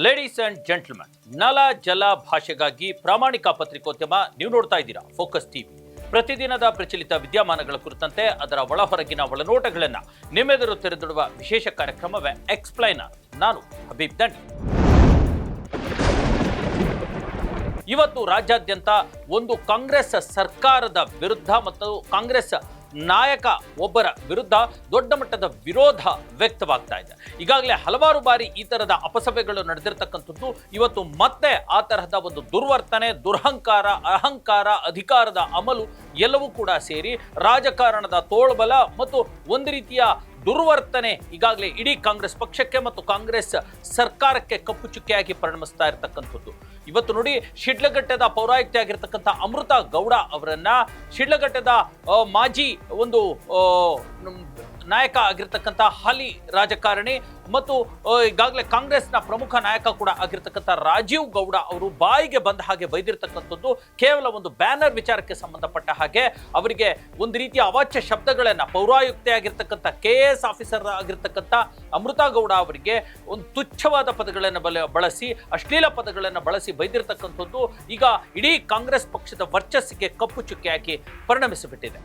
Ladies and gentleman, ನಲ ಜಲ ಭಾಷೆಗಾಗಿ ಪ್ರಾಮಾಣಿಕ ಪತ್ರಿಕೋದ್ಯಮ ನೀವು ನೋಡ್ತಾ ಇದ್ದೀರಾ ಫೋಕಸ್ ಟಿವಿ. ಪ್ರತಿದಿನದ ಪ್ರಚಲಿತ ವಿದ್ಯಮಾನಗಳ ಕುರಿತಂತೆ ಅದರ ಒಳಹೊರಗಿನ ಒಳನೋಟಗಳನ್ನು ನಿಮ್ಮೆದುರು ತೆರೆದಿಡುವ ವಿಶೇಷ ಕಾರ್ಯಕ್ರಮವೇ ಎಕ್ಸ್ಪ್ಲೈನರ್. ನಾನು ಹಬೀಬ್ ದಂಡಿ. ಇವತ್ತು ರಾಜ್ಯಾದ್ಯಂತ ಒಂದು ಕಾಂಗ್ರೆಸ್ ಸರ್ಕಾರದ ವಿರುದ್ಧ ಮತ್ತು ಕಾಂಗ್ರೆಸ್ ನಾಯಕ ಒಬ್ಬರ ವಿರುದ್ಧ ದೊಡ್ಡ ಮಟ್ಟದ ವಿರೋಧ ವ್ಯಕ್ತವಾಗ್ತಾ ಇದೆ. ಈಗಾಗಲೇ ಹಲವಾರು ಬಾರಿ ಈ ತರಹದ ಅಪಸಭೆಗಳು ನಡೆದಿರ್ತಕ್ಕಂಥದ್ದು. ಇವತ್ತು ಮತ್ತೆ ಆ ತರಹದ ಒಂದು ದುರ್ವರ್ತನೆ, ದುರಹಂಕಾರ, ಅಹಂಕಾರ, ಅಧಿಕಾರದ ಅಮಲು ಎಲ್ಲವೂ ಕೂಡ ಸೇರಿ ರಾಜಕಾರಣದ ತೋಳ್ಬಲ ಮತ್ತು ಒಂದು ರೀತಿಯ ದುರ್ವರ್ತನೆ ಈಗಾಗಲೇ ಇಡೀ ಕಾಂಗ್ರೆಸ್ ಪಕ್ಷಕ್ಕೆ ಮತ್ತು ಕಾಂಗ್ರೆಸ್ ಸರ್ಕಾರಕ್ಕೆ ಕಪ್ಪು ಚುಕ್ಕೆಯಾಗಿ ಪರಿಣಮಿಸ್ತಾ ಇರತಕ್ಕಂಥದ್ದು. ಇವತ್ತು ನೋಡಿ, ಶಿಡ್ಲಘಟ್ಟದ ಪೌರಾಯುಕ್ತೆ ಆಗಿರ್ತಕ್ಕಂಥ ಅಮೃತಾ ಗೌಡ ಅವರನ್ನ ಶಿಡ್ಲಘಟ್ಟದ ಮಾಜಿ ಒಂದು ನಾಯಕ ಆಗಿರ್ತಕ್ಕಂಥ ಹಾಲಿ ರಾಜಕಾರಣಿ ಮತ್ತು ಈಗಾಗಲೇ ಕಾಂಗ್ರೆಸ್ನ ಪ್ರಮುಖ ನಾಯಕ ಕೂಡ ಆಗಿರ್ತಕ್ಕಂಥ ರಾಜೀವ್ ಗೌಡ ಅವರು ಬಾಯಿಗೆ ಬಂದ ಹಾಗೆ ಬೈದಿರ್ತಕ್ಕಂಥದ್ದು. ಕೇವಲ ಒಂದು ಬ್ಯಾನರ್ ವಿಚಾರಕ್ಕೆ ಸಂಬಂಧಪಟ್ಟ ಹಾಗೆ ಅವರಿಗೆ ಒಂದು ರೀತಿಯ ಅವಾಚ್ಯ ಶಬ್ದಗಳನ್ನು ಪೌರಾಯುಕ್ತೆ ಆಗಿರ್ತಕ್ಕಂಥ KAS ಆಫೀಸರ್ ಆಗಿರ್ತಕ್ಕಂಥ ಅಮೃತಾ ಗೌಡ ಅವರಿಗೆ ಒಂದು ತುಚ್ಛವಾದ ಪದಗಳನ್ನು ಬಳಸಿ, ಅಶ್ಲೀಲ ಪದಗಳನ್ನು ಬಳಸಿ ಬೈದಿರ್ತಕ್ಕಂಥದ್ದು ಈಗ ಇಡೀ ಕಾಂಗ್ರೆಸ್ ಪಕ್ಷದ ವರ್ಚಸ್ಸಿಗೆ ಕಪ್ಪು ಚುಕ್ಕೆಯಾಗಿ ಪರಿಣಮಿಸಿಬಿಟ್ಟಿದೆ.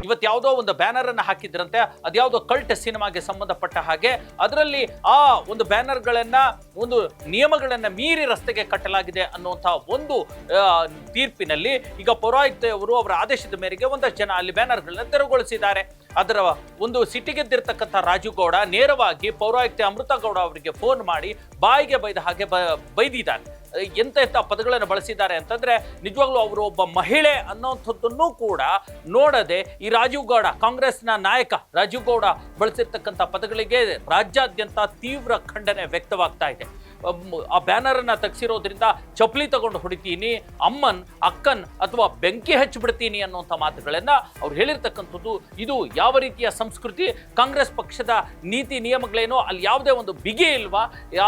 ಇವತ್ತು ಯಾವುದೋ ಒಂದು ಬ್ಯಾನರ್ ಅನ್ನು ಹಾಕಿದ್ರಂತೆ, ಅದ್ಯಾವುದೋ ಕಲ್ಟ್ ಸಿನಿಮಾಗೆ ಸಂಬಂಧಪಟ್ಟ ಹಾಗೆ. ಅದರಲ್ಲಿ ಆ ಒಂದು ಬ್ಯಾನರ್ಗಳನ್ನ ಒಂದು ನಿಯಮಗಳನ್ನ ಮೀರಿ ರಸ್ತೆಗೆ ಕಟ್ಟಲಾಗಿದೆ ಅನ್ನುವಂತಹ ಒಂದು ತೀರ್ಪಿನಲ್ಲಿ ಈಗ ಪೌರಾಯುಕ್ತೆಯವರು ಅವರ ಆದೇಶದ ಮೇರೆಗೆ ಒಂದಷ್ಟು ಜನ ಅಲ್ಲಿ ಬ್ಯಾನರ್ಗಳನ್ನ ತೆರವುಗೊಳಿಸಿದ್ದಾರೆ. ಅದರ ಒಂದು ಸಿಟ್ಟಿಗೆದ್ದಿರ್ತಕ್ಕಂಥ ರಾಜು ಗೌಡ ನೇರವಾಗಿ ಪೌರಾಯುಕ್ತೆ ಅಮೃತಾ ಗೌಡ ಅವರಿಗೆ ಫೋನ್ ಮಾಡಿ ಬಾಯಿಗೆ ಬೈದ ಹಾಗೆ ಬೈದಿದ್ದಾರೆ. ಎಂತ ಪದಗಳನ್ನು ಬಳಸಿದ್ದಾರೆ ಅಂತಂದ್ರೆ, ನಿಜವಾಗ್ಲೂ ಅವರು ಒಬ್ಬ ಮಹಿಳೆ ಅನ್ನೋಂಥದ್ದನ್ನು ಕೂಡ ನೋಡದೆ ಈ ರಾಜೀವ್ ಗೌಡ, ಕಾಂಗ್ರೆಸ್ನ ನಾಯಕ ರಾಜೀವ್ ಗೌಡ ಬಳಸಿರ್ತಕ್ಕಂಥ ಪದಗಳಿಗೆ ರಾಜ್ಯಾದ್ಯಂತ ತೀವ್ರ ಖಂಡನೆ ವ್ಯಕ್ತವಾಗ್ತಾ ಇದೆ. ಆ ಬ್ಯಾನರ್ ಅನ್ನ ತೆಗೆಸಿರೋದ್ರಿಂದ ಚಪ್ಪಲಿ ತಗೊಂಡು ಹೊಡಿತೀನಿ, ಅಮ್ಮನ್, ಅಕ್ಕನ್ ಅಥವಾ ಬೆಂಕಿ ಹಚ್ಚಿಬಿಡ್ತೀನಿ ಅನ್ನುವಂಥ ಮಾತುಗಳನ್ನ ಅವ್ರು ಹೇಳಿರ್ತಕ್ಕಂಥದ್ದು. ಇದು ಯಾವ ರೀತಿಯ ಸಂಸ್ಕೃತಿ? ಕಾಂಗ್ರೆಸ್ ಪಕ್ಷದ ನೀತಿ ನಿಯಮಗಳೇನೋ ಅಲ್ಲಿ ಯಾವುದೇ ಒಂದು ಬಿಗಿ ಇಲ್ವಾ?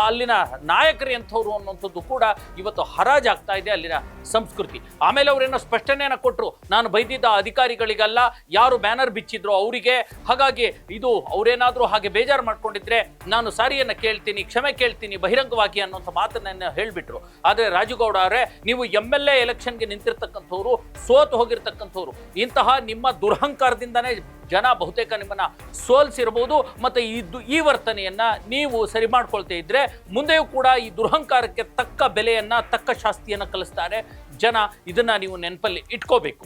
ಅಲ್ಲಿನ ನಾಯಕರು ಎಂಥವ್ರು ಅನ್ನುವಂಥದ್ದು ಕೂಡ ಇವತ್ತು ಹರಾಜಾಗ್ತಾ ಇದೆ ಅಲ್ಲಿನ ಸಂಸ್ಕೃತಿ. ಆಮೇಲೆ ಅವರೇನೋ ಸ್ಪಷ್ಟನೆಯನ್ನ ಕೊಟ್ಟರು, ನಾನು ಬೈದಿದ್ದ ಅಧಿಕಾರಿಗಳಿಗಲ್ಲ, ಯಾರು ಬ್ಯಾನರ್ ಬಿಚ್ಚಿದ್ರು ಅವರಿಗೆ. ಹಾಗಾಗಿ ಇದು ಅವರೇನಾದ್ರೂ ಹಾಗೆ ಬೇಜಾರು ಮಾಡ್ಕೊಂಡಿದ್ರೆ ನಾನು ಸಾರಿಯನ್ನ ಕೇಳ್ತೀನಿ, ಕ್ಷಮೆ ಕೇಳ್ತೀನಿ ಬಹಿರಂಗವಾಗಿ ಅನ್ನುವಂಥ ಮಾತನ್ನ ಹೇಳ್ಬಿಟ್ರು. ಆದ್ರೆ ರಾಜುಗೌಡ ಅವರೇ, ನೀವು MLA ಎಲೆಕ್ಷನ್ಗೆ ನಿಂತಿರ್ತಕ್ಕಂಥವ್ರು, ಸೋತು ಹೋಗಿರ್ತಕ್ಕಂಥವ್ರು. ಇಂತಹ ನಿಮ್ಮ ದುರಹಂಕಾರದಿಂದನೇ ಜನ ಬಹುತೇಕ ನಿಮ್ಮನ್ನ ಸೋಲ್ಸಿರಬಹುದು. ಮತ್ತೆ ಈ ವರ್ತನೆಯನ್ನ ನೀವು ಸರಿ ಮಾಡ್ಕೊಳ್ತಾ ಇದ್ರೆ ಮುಂದೆಯೂ ಕೂಡ ಈ ದುರಹಂಕಾರಕ್ಕೆ ತಕ್ಕ ಬೆಲೆಯನ್ನ, ತಕ್ಕ ಶಾಸ್ತಿಯನ್ನ ಕಲಿಸ್ತಾರೆ ಜನ. ಇದನ್ನ ನೀವು ನೆನಪಲ್ಲಿ ಇಟ್ಕೋಬೇಕು.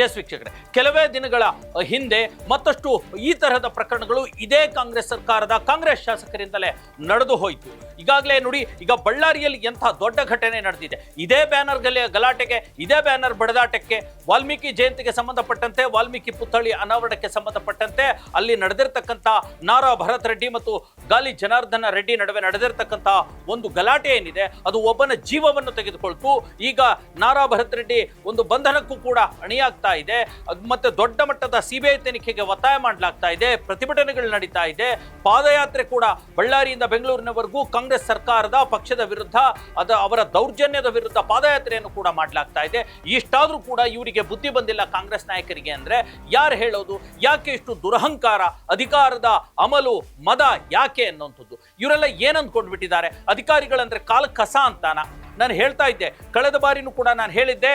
ಎಸ್ ವೀಕ್ಷಕರೇ, ಕೆಲವೇ ದಿನಗಳ ಹಿಂದೆ ಮತ್ತಷ್ಟು ಈ ತರಹದ ಪ್ರಕರಣಗಳು ಇದೇ ಕಾಂಗ್ರೆಸ್ ಸರ್ಕಾರದ ಕಾಂಗ್ರೆಸ್ ಶಾಸಕರಿಂದಲೇ ನಡೆದು ಹೋಯಿತು. ಈಗಾಗಲೇ ನೋಡಿ, ಈಗ ಬಳ್ಳಾರಿಯಲ್ಲಿ ಎಂಥ ದೊಡ್ಡ ಘಟನೆ ನಡೆದಿದೆ. ಇದೇ ಬ್ಯಾನರ್ ಗಲಾಟೆಗೆ, ಇದೇ ಬ್ಯಾನರ್ ಬಡದಾಟಕ್ಕೆ, ವಾಲ್ಮೀಕಿ ಜಯಂತಿಗೆ ಸಂಬಂಧಪಟ್ಟಂತೆ, ವಾಲ್ಮೀಕಿ ಪುತ್ಥಳಿ ಅನಾವರಣಕ್ಕೆ ಸಂಬಂಧಪಟ್ಟಂತೆ ಅಲ್ಲಿ ನಡೆದಿರ್ತಕ್ಕಂಥ ನಾರಾ ಭರತ್ ರೆಡ್ಡಿ ಮತ್ತು ಗಾಲಿ ಜನಾರ್ದನ ರೆಡ್ಡಿ ನಡುವೆ ನಡೆದಿರ್ತಕ್ಕಂಥ ಒಂದು ಗಲಾಟೆ ಏನಿದೆ, ಅದು ಒಬ್ಬನ ಜೀವವನ್ನು ತೆಗೆದುಕೊಳ್ತು. ಈಗ ನಾರಾ ಭರತ್ ರೆಡ್ಡಿ ಒಂದು ಬಂಧನಕ್ಕೂ ಕೂಡ ಅಣಿಯಾಗ್ತಾ ಇದೆ. ಮತ್ತೆ ದೊಡ್ಡ ಮಟ್ಟದ CBI ತನಿಖೆಗೆ ಒತ್ತಾಯ ಮಾಡಲಾಗ್ತಾ ಇದೆ. ಪ್ರತಿಭಟನೆಗಳು ನಡೀತಾ ಇದೆ. ಪಾದಯಾತ್ರೆ ಕೂಡ ಬಳ್ಳಾರಿಯಿಂದ ಬೆಂಗಳೂರಿನವರೆಗೂ ಕಾಂಗ್ರೆಸ್ ಸರ್ಕಾರದ ಪಕ್ಷದ ವಿರುದ್ಧ, ಅವರ ದೌರ್ಜನ್ಯದ ವಿರುದ್ಧ ಪಾದಯಾತ್ರೆಯನ್ನು ಕೂಡ ಮಾಡಲಾಗ್ತಾ ಇದೆ. ಇಷ್ಟಾದ್ರೂ ಕೂಡ ಇವರಿಗೆ ಬುದ್ಧಿ ಬಂದಿಲ್ಲ ಕಾಂಗ್ರೆಸ್ ನಾಯಕರಿಗೆ ಅಂದ್ರೆ ಯಾರು ಹೇಳೋದು? ಯಾಕೆ ಇಷ್ಟು ದುರಹಂಕಾರ, ಅಧಿಕಾರದ ಅಮಲು, ಮದ ಯಾಕೆ ಅನ್ನುವಂಥದ್ದು? ಇವರೆಲ್ಲ ಏನಂದ್ಕೊಂಡ್ಬಿಟ್ಟಿದ್ದಾರೆ? ಅಧಿಕಾರಿಗಳಂದ್ರೆ ಕಾಲ ಕಸ ಅಂತಾನ? ನಾನು ಹೇಳ್ತಾ ಇದ್ದೆ, ಕಳೆದ ಬಾರಿನೂ ಕೂಡ ನಾನು ಹೇಳಿದ್ದೆ,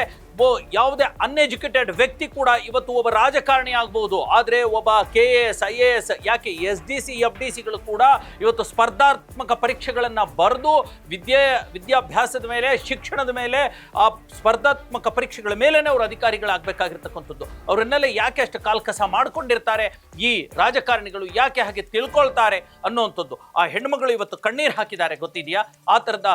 ಯಾವುದೇ ಅನ್ಎಜುಕೇಟೆಡ್ ವ್ಯಕ್ತಿ ಕೂಡ ಇವತ್ತು ಒಬ್ಬ ರಾಜಕಾರಣಿ ಆಗ್ಬಹುದು. ಆದರೆ ಒಬ್ಬ KAS, IAS, ಯಾಕೆ SDC, FDCಗಳು ಕೂಡ ಇವತ್ತು ಸ್ಪರ್ಧಾತ್ಮಕ ಪರೀಕ್ಷೆಗಳನ್ನು ಬರೆದು ವಿದ್ಯಾಭ್ಯಾಸದ ಮೇಲೆ, ಶಿಕ್ಷಣದ ಮೇಲೆ, ಆ ಸ್ಪರ್ಧಾತ್ಮಕ ಪರೀಕ್ಷೆಗಳ ಮೇಲೇನೆ ಅವರು ಅಧಿಕಾರಿಗಳಾಗಬೇಕಾಗಿರ್ತಕ್ಕಂಥದ್ದು. ಅವರನ್ನೆಲ್ಲ ಯಾಕೆ ಅಷ್ಟು ಕಾಲ್ಕಸ ಮಾಡ್ಕೊಂಡಿರ್ತಾರೆ ಈ ರಾಜಕಾರಣಿಗಳು? ಯಾಕೆ ಹಾಗೆ ತಿಳ್ಕೊಳ್ತಾರೆ ಅನ್ನುವಂಥದ್ದು ಆ ಹೆಣ್ಮಗಳು ಇವತ್ತು ಕಣ್ಣೀರು ಹಾಕಿದ್ದಾರೆ, ಗೊತ್ತಿದೆಯಾ? ಆ ಥರದ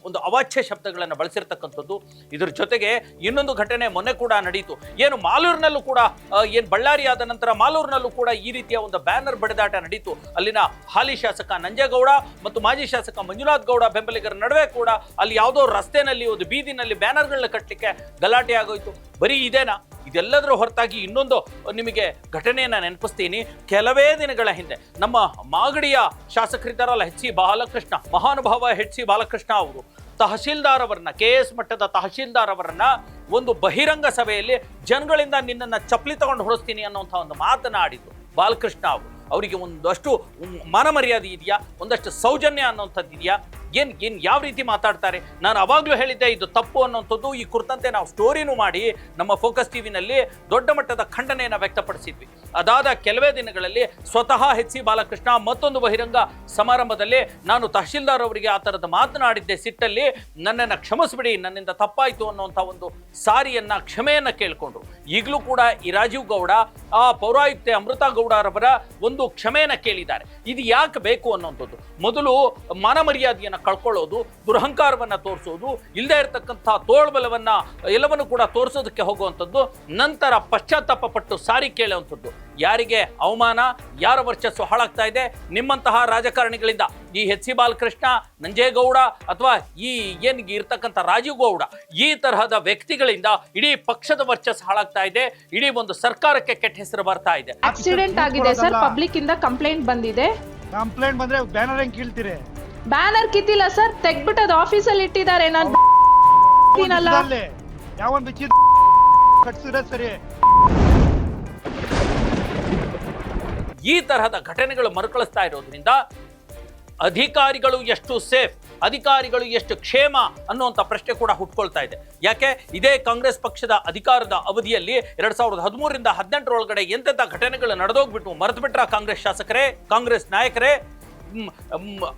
ಒಂದು ಅವಾಚ್ಯ ಶಬ್ದಗಳನ್ನು ಬಳಸಿರ್ತಕ್ಕಂಥದ್ದು. ಇದ್ರ ಜೊತೆಗೆ ಇನ್ನೊಂದು ಘಟನೆ ಮೊನ್ನೆ ಕೂಡ ನಡೀತು. ಏನು ಮಾಲೂರಿನಲ್ಲೂ ಕೂಡ ಏನು ಬಳ್ಳಾರಿ ಆದ ನಂತರ ಮಾಲೂರಿನಲ್ಲೂ ಕೂಡ ಈ ರೀತಿಯ ಒಂದು ಬ್ಯಾನರ್ ಬಡಿದಾಟ ನಡೀತು. ಅಲ್ಲಿನ ಹಾಲಿ ಶಾಸಕ ನಂಜೇಗೌಡ ಮತ್ತು ಮಾಜಿ ಶಾಸಕ ಮಂಜುನಾಥ್ ಗೌಡ ಬೆಂಬಲಿಗರ ನಡುವೆ ಕೂಡ ಅಲ್ಲಿ ಯಾವುದೋ ರಸ್ತೆನಲ್ಲಿ ಒಂದು ಬೀದಿನಲ್ಲಿ ಬ್ಯಾನರ್ಗಳನ್ನ ಕಟ್ಟಲಿಕ್ಕೆ ಗಲಾಟೆ ಆಗೋಯ್ತು. ಬರೀ ಇದೇನಾ? ಇದೆಲ್ಲದರ ಹೊರತಾಗಿ ಇನ್ನೊಂದು ನಿಮಗೆ ಘಟನೆಯನ್ನ ನೆನಪಿಸ್ತೀನಿ. ಕೆಲವೇ ದಿನಗಳ ಹಿಂದೆ ನಮ್ಮ ಮಾಗಡಿಯ ಶಾಸಕರಿದ್ದಾರಲ್ಲ ಎಚ್ ಸಿ ಬಾಲಕೃಷ್ಣ, ಮಹಾನುಭಾವ ಎಚ್ ಸಿ ಬಾಲಕೃಷ್ಣ ಅವರು ತಹಶೀಲ್ದಾರ್ ಅವರನ್ನ, KS ಮಟ್ಟದ ತಹಶೀಲ್ದಾರ್ ಅವರನ್ನ ಒಂದು ಬಹಿರಂಗ ಸಭೆಯಲ್ಲಿ ಜನಗಳಿಂದ ನಿನ್ನನ್ನು ಚಪ್ಪಲಿ ತಗೊಂಡು ಹೊಡಿಸ್ತೀನಿ ಅನ್ನುವಂಥ ಒಂದು ಮಾತನಾಡಿದ್ರು ಬಾಲಕೃಷ್ಣ ಅವರು. ಅವರಿಗೆ ಒಂದಷ್ಟು ಮಾನ ಮರ್ಯಾದೆ ಇದೆಯಾ? ಒಂದಷ್ಟು ಸೌಜನ್ಯ ಅನ್ನುವಂಥದ್ದು ಇದೆಯಾ? ಏನ್ ಯಾವ ರೀತಿ ಮಾತಾಡ್ತಾರೆ? ನಾನು ಅವಾಗಲೂ ಹೇಳಿದ್ದೆ ಇದು ತಪ್ಪು ಅನ್ನುವಂಥದ್ದು. ಈ ಕುರಿತಂತೆ ನಾವು ಸ್ಟೋರಿನೂ ಮಾಡಿ ನಮ್ಮ ಫೋಕಸ್ ಟಿವಿನಲ್ಲಿ ದೊಡ್ಡ ಮಟ್ಟದ ಖಂಡನೆಯನ್ನು ವ್ಯಕ್ತಪಡಿಸಿದ್ವಿ. ಅದಾದ ಕೆಲವೇ ದಿನಗಳಲ್ಲಿ ಸ್ವತಃ ಎಚ್ ಸಿ ಬಾಲಕೃಷ್ಣ ಮತ್ತೊಂದು ಬಹಿರಂಗ ಸಮಾರಂಭದಲ್ಲಿ ನಾನು ತಹಶೀಲ್ದಾರ್ ಅವರಿಗೆ ಆ ಥರದ ಮಾತನಾಡಿದ್ದೆ, ಸಿಟ್ಟಲ್ಲಿ ನನ್ನನ್ನು ಕ್ಷಮಿಸ್ಬಿಡಿ, ನನ್ನಿಂದ ತಪ್ಪಾಯಿತು ಅನ್ನುವಂಥ ಒಂದು ಸಾರಿಯನ್ನ, ಕ್ಷಮೆಯನ್ನ ಕೇಳಿಕೊಂಡ್ರು. ಈಗಲೂ ಕೂಡ ಈ ರಾಜೀವ್ ಗೌಡ, ಆ ಪೌರಾಯುಕ್ತೆ ಅಮೃತಾ ಗೌಡರವರ ಒಂದು ಕ್ಷಮೆಯನ್ನ ಕೇಳಿದ್ದಾರೆ. ಇದು ಯಾಕೆ ಬೇಕು ಅನ್ನುವಂಥದ್ದು. ಮೊದಲು ಮಾನ ಮರ್ಯಾದೆಯನ್ನು ಕಳ್ಕೊಳ್ಳೋದು, ದುರಹಂಕಾರವನ್ನ ತೋರಿಸೋದು, ಇಲ್ಲದೆ ಇರತಕ್ಕಂಥ ತೋಳ್ಬಲವನ್ನ ಎಲ್ಲವನ್ನು ಕೂಡ ತೋರಿಸೋದಕ್ಕೆ ಹೋಗುವಂಥದ್ದು, ನಂತರ ಪಶ್ಚಾತ್ತಾಪ ಪಟ್ಟು ಸಾರಿ ಕೇಳುವಂಥದ್ದು. ಯಾರಿಗೆ ಅವಮಾನ, ಯಾರ ವರ್ಚಸ್ಸು ಹಾಳಾಗ್ತಾ ಇದೆ? ನಿಮ್ಮಂತಹ ರಾಜಕಾರಣಿಗಳಿಂದ. ಈ ಎಚ್ ಸಿ ಬಾಲಕೃಷ್ಣ, ನಂಜೇಗೌಡ ಅಥವಾ ಈ ಏನ್ ಇರ್ತಕ್ಕಂಥ ರಾಜೀವ್ ಗೌಡ, ಈ ತರಹದ ವ್ಯಕ್ತಿಗಳಿಂದ ಇಡೀ ಪಕ್ಷದ ವರ್ಚಸ್ಸು ಹಾಳಾಗ್ತಾ ಇದೆ. ಇಡೀ ಒಂದು ಸರ್ಕಾರಕ್ಕೆ ಕೆಟ್ಟ ಹೆಸರು ಬರ್ತಾ ಇದೆ. ಆಕ್ಸಿಡೆಂಟ್ ಆಗಿದೆ ಸರ್, ಪಬ್ಲಿಕ್ ಇಂದ ಕಂಪ್ಲೇಂಟ್ ಬಂದಿದೆ. ಕಂಪ್ಲೇಂಟ್ ಬಂದ್ರೆ ಬ್ಯಾನರ್ ಹೆಂಗ್ ಕೀಳ್ತೀರಿ? ಬ್ಯಾನರ್ ಕಿತ್ತಿಲ್ಲ ಸರ್, ತೆಗ್ಬಿಟ್ಟು ಅದು ಆಫೀಸಲ್ಲಿ ಇಟ್ಟಿದ್ದಾರೆ. ನಾನು ಯಾವನ್ ಬಿಚ್ಚಿ ಕಟ್ಸಿದ್ರೆ ಸರಿ. ಈ ತರಹದ ಘಟನೆಗಳು ಮರುಕಳಿಸ್ತಾ ಇರೋದ್ರಿಂದ ಅಧಿಕಾರಿಗಳು ಎಷ್ಟು ಸೇಫ್, ಅಧಿಕಾರಿಗಳು ಎಷ್ಟು ಕ್ಷೇಮ ಅನ್ನುವಂಥ ಪ್ರಶ್ನೆ ಕೂಡ ಹುಟ್ಕೊಳ್ತಾ ಇದೆ. ಯಾಕೆ ಇದೇ ಕಾಂಗ್ರೆಸ್ ಪಕ್ಷದ ಅಧಿಕಾರದ ಅವಧಿಯಲ್ಲಿ 2013ರಿಂದ 18ರೊಳಗಡೆ ಎಂತೆಂಥ ಘಟನೆಗಳು ನಡೆದೋಗ್ಬಿಟ್ಟು ಮರೆತು ಬಿಟ್ರ ಕಾಂಗ್ರೆಸ್ ಶಾಸಕರೇ, ಕಾಂಗ್ರೆಸ್ ನಾಯಕರೇ?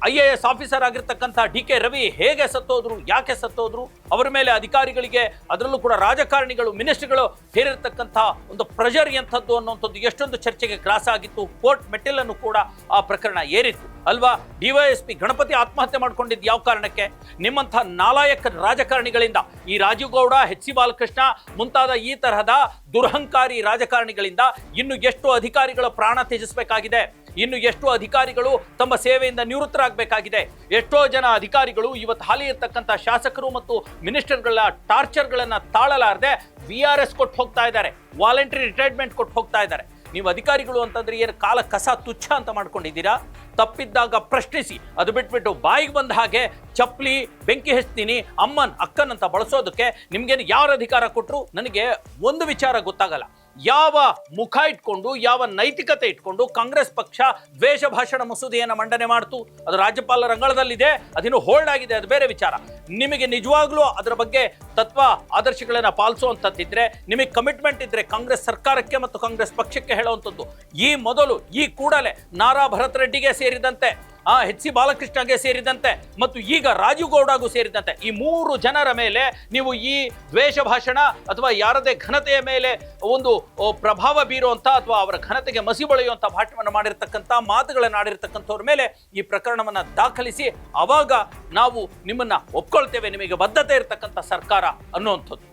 IAS ಆಫೀಸರ್ ಆಗಿರ್ತಕ್ಕಂಥ DK ರವಿ ಹೇಗೆ ಸತ್ತೋದ್ರು, ಯಾಕೆ ಸತ್ತೋದ್ರು, ಅವರ ಮೇಲೆ ಅಧಿಕಾರಿಗಳಿಗೆ, ಅದರಲ್ಲೂ ಕೂಡ ರಾಜಕಾರಣಿಗಳು, ಮಿನಿಸ್ಟರ್ಗಳು ಹೇರಿರ್ತಕ್ಕಂಥ ಒಂದು ಪ್ರೆಷರ್ ಎಂಥದ್ದು ಅನ್ನುವಂಥದ್ದು ಎಷ್ಟೊಂದು ಚರ್ಚೆಗೆ ಗ್ರಾಸ ಆಗಿತ್ತು. ಕೋರ್ಟ್ ಮೆಟ್ಟಿಲನ್ನು ಕೂಡ ಆ ಪ್ರಕರಣ ಏರಿತ್ತು ಅಲ್ವಾ? DYSP ಗಣಪತಿ ಆತ್ಮಹತ್ಯೆ ಮಾಡ್ಕೊಂಡಿದ್ದು ಯಾವ ಕಾರಣಕ್ಕೆ? ನಿಮ್ಮಂಥ ನಾಲಾಯಕ ರಾಜಕಾರಣಿಗಳಿಂದ, ಈ ರಾಜೀವ್ ಗೌಡ, ಎಚ್ ಸಿ ಬಾಲಕೃಷ್ಣ ಮುಂತಾದ ಈ ತರಹದ ದುರಹಂಕಾರಿ ರಾಜಕಾರಣಿಗಳಿಂದ ಇನ್ನು ಎಷ್ಟು ಅಧಿಕಾರಿಗಳ ಪ್ರಾಣ ತ್ಯಜಿಸಬೇಕಾಗಿದೆ, ಇನ್ನು ಎಷ್ಟು ಅಧಿಕಾರಿಗಳು ತಮ್ಮ ಸೇವೆಯಿಂದ ನಿವೃತ್ತರಾಗಬೇಕಾಗಿದೆ. ಎಷ್ಟೋ ಜನ ಅಧಿಕಾರಿಗಳು ಇವತ್ತು ಹಾಲಿ ಇರ್ತಕ್ಕಂಥ ಶಾಸಕರು ಮತ್ತು ಮಿನಿಸ್ಟರ್ಗಳ ಟಾರ್ಚರ್ಗಳನ್ನ ತಾಳಲಾರದೆ VRS ಕೊಟ್ಟು ಹೋಗ್ತಾ ಇದ್ದಾರೆ, ವಾಲಂಟರಿ ರಿಟೈರ್ಮೆಂಟ್ ಕೊಟ್ಟು ಹೋಗ್ತಾ ಇದ್ದಾರೆ. ನೀವು ಅಧಿಕಾರಿಗಳು ಅಂತಂದ್ರೆ ಏನು ಕಾಲ ಕಸ ತುಚ್ಛ ಅಂತ ಮಾಡ್ಕೊಂಡಿದ್ದೀರಾ? ತಪ್ಪಿದ್ದಾಗ ಪ್ರಶ್ನಿಸಿ, ಅದು ಬಿಟ್ಬಿಟ್ಟು ಬಾಯಿಗೆ ಬಂದ ಹಾಗೆ ಚಪ್ಪಲಿ, ಬೆಂಕಿ ಹಚ್ತೀನಿ, ಅಕ್ಕನ್ ಅಂತ ಬಳಸೋದಕ್ಕೆ ನಿಮ್ಗೇನು ಯಾರು ಅಧಿಕಾರ ಕೊಟ್ಟರು? ನನಗೆ ಒಂದು ವಿಚಾರ ಗೊತ್ತಾಗಲ್ಲ. ಯಾವ ಮುಖ ಇಟ್ಕೊಂಡು, ಯಾವ ನೈತಿಕತೆ ಇಟ್ಕೊಂಡು ಕಾಂಗ್ರೆಸ್ ಪಕ್ಷ ದ್ವೇಷ ಭಾಷಣ ಮಸೂದೆಯನ್ನು ಮಂಡನೆ ಮಾಡ್ತು? ಅದು ರಾಜ್ಯಪಾಲರ ಅಂಗಳದಲ್ಲಿದೆ, ಅದಿನ್ನು ಹೋಲ್ಡ್ ಆಗಿದೆ, ಅದು ಬೇರೆ ವಿಚಾರ. ನಿಮಗೆ ನಿಜವಾಗ್ಲೂ ಅದರ ಬಗ್ಗೆ ತತ್ವ ಆದರ್ಶಗಳನ್ನ ಪಾಲಿಸುವಂಥದ್ದಿದ್ರೆ, ನಿಮಗೆ ಕಮಿಟ್ಮೆಂಟ್ ಇದ್ರೆ ಕಾಂಗ್ರೆಸ್ ಸರ್ಕಾರಕ್ಕೆ ಮತ್ತು ಕಾಂಗ್ರೆಸ್ ಪಕ್ಷಕ್ಕೆ ಹೇಳುವಂಥದ್ದು, ಈ ಮೊದಲು ಈ ಕೂಡಲೇ ನಾರಾ ಭರತ್ ರೆಡ್ಡಿಗೆ ಸೇರಿದಂತೆ, ಎಚ್ ಸಿ ಬಾಲಕೃಷ್ಣಗೆ ಸೇರಿದಂತೆ ಮತ್ತು ಈಗ ರಾಜೀವ್ ಗೌಡಗೂ ಸೇರಿದಂತೆ ಈ 3 ಜನರ ಮೇಲೆ ನೀವು ಈ ದ್ವೇಷ ಭಾಷಣ ಅಥವಾ ಯಾರದೇ ಘನತೆಯ ಮೇಲೆ ಒಂದು ಪ್ರಭಾವ ಬೀರುವಂಥ ಅಥವಾ ಅವರ ಘನತೆಗೆ ಮಸಿ ಬಳಿಯುವಂಥ ಭಾಷಣವನ್ನು ಮಾಡಿರ್ತಕ್ಕಂಥ, ಮಾತುಗಳನ್ನು ಆಡಿರ್ತಕ್ಕಂಥವ್ರ ಮೇಲೆ ಈ ಪ್ರಕರಣವನ್ನು ದಾಖಲಿಸಿ ಅವಾಗ ನಾವು ನಿಮ್ಮನ್ನ ಒಪ್ಕೊಳ್ತೇವೆ, ನಿಮಗೆ ಬದ್ಧತೆ ಇರತಕ್ಕಂಥ ಸರ್ಕಾರ ಅನ್ನುವಂಥದ್ದು.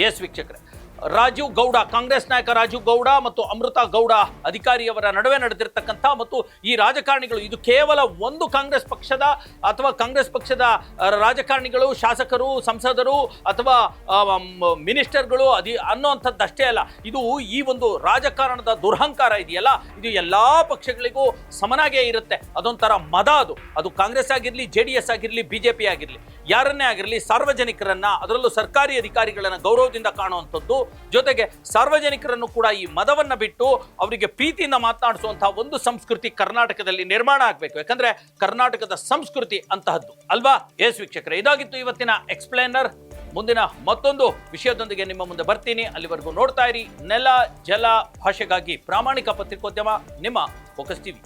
ಎಸ್ ವೀಕ್ಷಕರೇ, ರಾಜೀವ್ ಗೌಡ, ಕಾಂಗ್ರೆಸ್ ನಾಯಕ ರಾಜೀವ್ ಗೌಡ ಮತ್ತು ಅಮೃತಾ ಗೌಡ ಅಧಿಕಾರಿಯವರ ನಡುವೆ ನಡೆದಿರ್ತಕ್ಕಂಥ ಮತ್ತು ಈ ರಾಜಕಾರಣಿಗಳು, ಇದು ಕೇವಲ ಒಂದು ಕಾಂಗ್ರೆಸ್ ಪಕ್ಷದ ಅಥವಾ ಕಾಂಗ್ರೆಸ್ ಪಕ್ಷದ ರಾಜಕಾರಣಿಗಳು, ಶಾಸಕರು, ಸಂಸದರು ಅಥವಾ ಮಿನಿಸ್ಟರ್ಗಳು ಅನ್ನೋಂಥದ್ದು ಅಷ್ಟೇ ಅಲ್ಲ. ಇದು ಈ ಒಂದು ರಾಜಕಾರಣದ ದುರಹಂಕಾರ ಇದೆಯಲ್ಲ, ಇದು ಎಲ್ಲಾ ಪಕ್ಷಗಳಿಗೂ ಸಮನಾಗೇ ಇರುತ್ತೆ. ಅದೊಂಥರ ಮದ. ಅದು ಕಾಂಗ್ರೆಸ್ ಆಗಿರಲಿ, JDS ಆಗಿರಲಿ, BJP ಆಗಿರಲಿ, ಯಾರನ್ನೇ ಆಗಿರಲಿ, ಸಾರ್ವಜನಿಕರನ್ನ, ಅದರಲ್ಲೂ ಸರ್ಕಾರಿ ಅಧಿಕಾರಿಗಳನ್ನ ಗೌರವದಿಂದ ಕಾಣುವಂಥದ್ದು, ಜೊತೆಗೆ ಸಾರ್ವಜನಿಕರನ್ನು ಕೂಡ ಈ ಮದವನ್ನ ಬಿಟ್ಟು ಅವರಿಗೆ ಪ್ರೀತಿಯಿಂದ ಮಾತನಾಡಿಸುವಂತಹ ಒಂದು ಸಂಸ್ಕೃತಿ ಕರ್ನಾಟಕದಲ್ಲಿ ನಿರ್ಮಾಣ ಆಗಬೇಕು. ಯಾಕಂದ್ರೆ ಕರ್ನಾಟಕದ ಸಂಸ್ಕೃತಿ ಅಂತಹದ್ದು ಅಲ್ವಾ? ಎಸ್ ವೀಕ್ಷಕರೇ, ಇದಾಗಿತ್ತು ಇವತ್ತಿನ ಎಕ್ಸ್ಪ್ಲೇನರ್. ಮುಂದಿನ ಮತ್ತೊಂದು ವಿಷಯದೊಂದಿಗೆ ನಿಮ್ಮ ಮುಂದೆ ಬರ್ತೀನಿ. ಅಲ್ಲಿವರೆಗೂ ನೋಡ್ತಾ ಇರಿ ನೆಲ ಜಲ ಭಾಷೆಗಾಗಿ ಪ್ರಾಮಾಣಿಕ ಪತ್ರಿಕೋದ್ಯಮ, ನಿಮ್ಮ ಫೋಕಸ್ ಟಿವಿ.